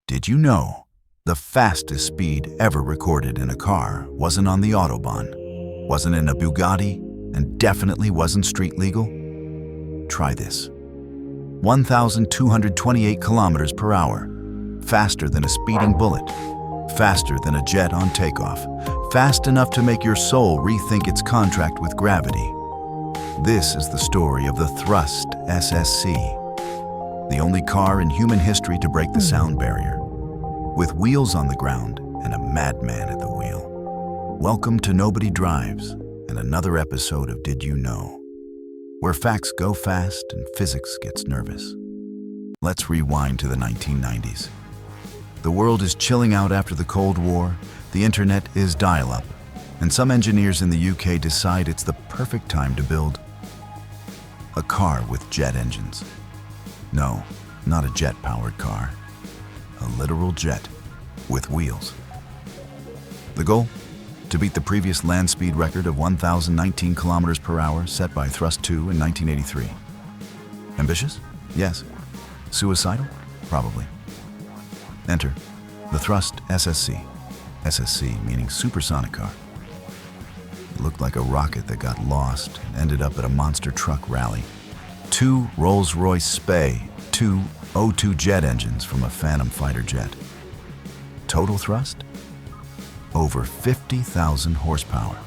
Did you know the fastest speed ever recorded in a car wasn't on the Autobahn, wasn't in a Bugatti, and definitely wasn't street legal? Try this. 1,228 kilometers per hour. Faster than a speeding bullet. Faster than a jet on takeoff. Fast enough to make your soul rethink its contract with gravity. This is the story of the ThrustSSC, the only car in human history to break the sound barrier, with wheels on the ground and a madman at the wheel. Welcome to Nobody Drives and another episode of Did You Know, where facts go fast and physics gets nervous. Let's rewind to the 1990s. The world is chilling out after the Cold War, the internet is dial-up, and some engineers in the UK decide it's the perfect time to build a car with jet engines. No, not a jet-powered car. A literal jet with wheels. The goal? To beat the previous land speed record of 1,019 kilometers per hour set by Thrust 2 in 1983. Ambitious? Yes. Suicidal? Probably. Enter the ThrustSSC. SSC meaning supersonic car. It looked like a rocket that got lost and ended up at a monster truck rally. 2 Rolls-Royce Spey, 2 O2 jet engines from a Phantom fighter jet. Total thrust? Over 50,000 horsepower.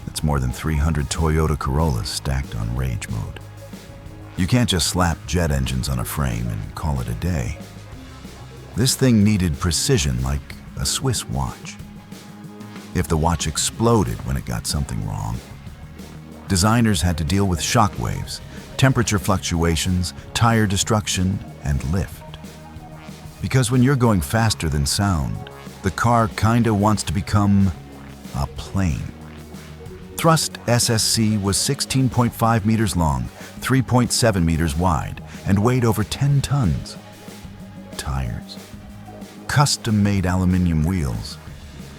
That's more than 300 Toyota Corollas stacked on rage mode. You can't just slap jet engines on a frame and call it a day. This thing needed precision like a Swiss watch. If the watch exploded when it got something wrong, designers had to deal with shock waves, temperature fluctuations, tire destruction, and lift. Because when you're going faster than sound, the car kinda wants to become a plane. ThrustSSC was 16.5 meters long, 3.7 meters wide, and weighed over 10 tons. Tires. Custom-made aluminum wheels.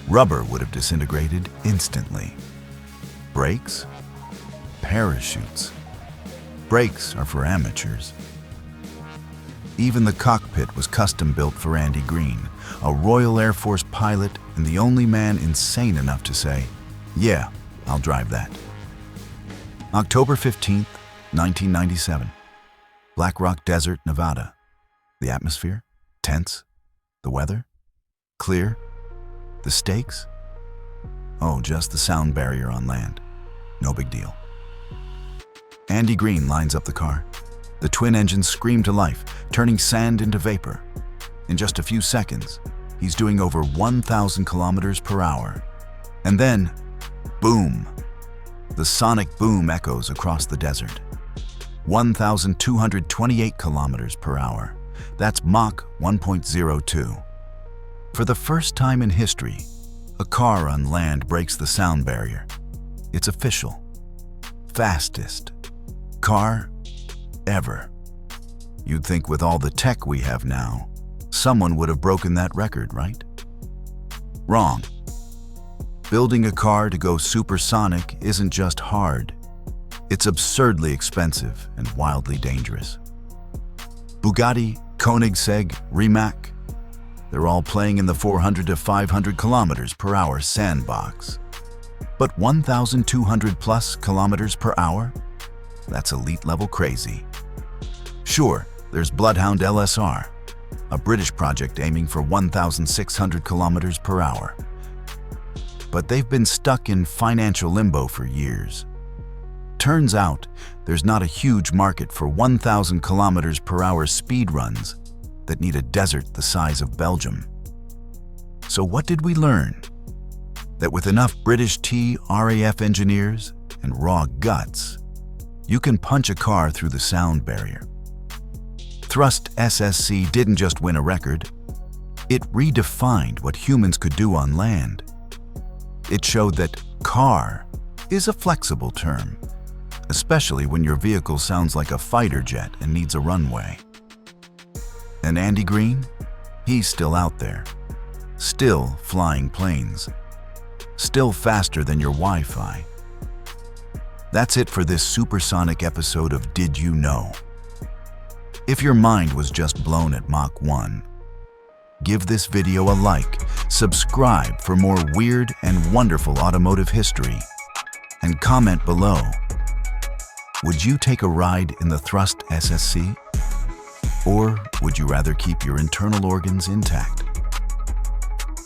Rubber would have disintegrated instantly. Brakes? Parachutes. Brakes are for amateurs. Even the cockpit was custom-built for Andy Green, a Royal Air Force pilot and the only man insane enough to say, "Yeah, I'll drive that." October 15th, 1997. Black Rock Desert, Nevada. The atmosphere? Tense. The weather? Clear. The stakes? Oh, just the sound barrier on land. No big deal. Andy Green lines up the car. The twin engines scream to life, turning sand into vapor. In just a few seconds, he's doing over 1,000 kilometers per hour. And then, boom! The sonic boom echoes across the desert. 1,228 kilometers per hour. That's Mach 1.02. For the first time in history, a car on land breaks the sound barrier. It's official. Fastest car ever. You'd think with all the tech we have now, someone would have broken that record, right? Wrong. Building a car to go supersonic isn't just hard. It's absurdly expensive and wildly dangerous. Bugatti, Koenigsegg, Rimac, they're all playing in the 400 to 500 kilometers per hour sandbox. But 1,200 plus kilometers per hour? That's elite level crazy. Sure, there's Bloodhound LSR, a British project aiming for 1,600 kilometers per hour. But they've been stuck in financial limbo for years. Turns out, there's not a huge market for 1,000 kilometers per hour speed runs that need a desert the size of Belgium. So what did we learn? That with enough British RAF engineers and raw guts, you can punch a car through the sound barrier. ThrustSSC didn't just win a record, it redefined what humans could do on land. It showed that car is a flexible term, especially when your vehicle sounds like a fighter jet and needs a runway. And Andy Green? He's still out there, still flying planes, still faster than your Wi-Fi. That's it for this supersonic episode of Did You Know? If your mind was just blown at Mach 1, give this video a like, subscribe for more weird and wonderful automotive history, and comment below. Would you take a ride in the ThrustSSC? Or would you rather keep your internal organs intact?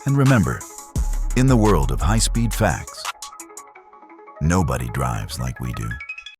And remember, in the world of high-speed facts, nobody drives like we do.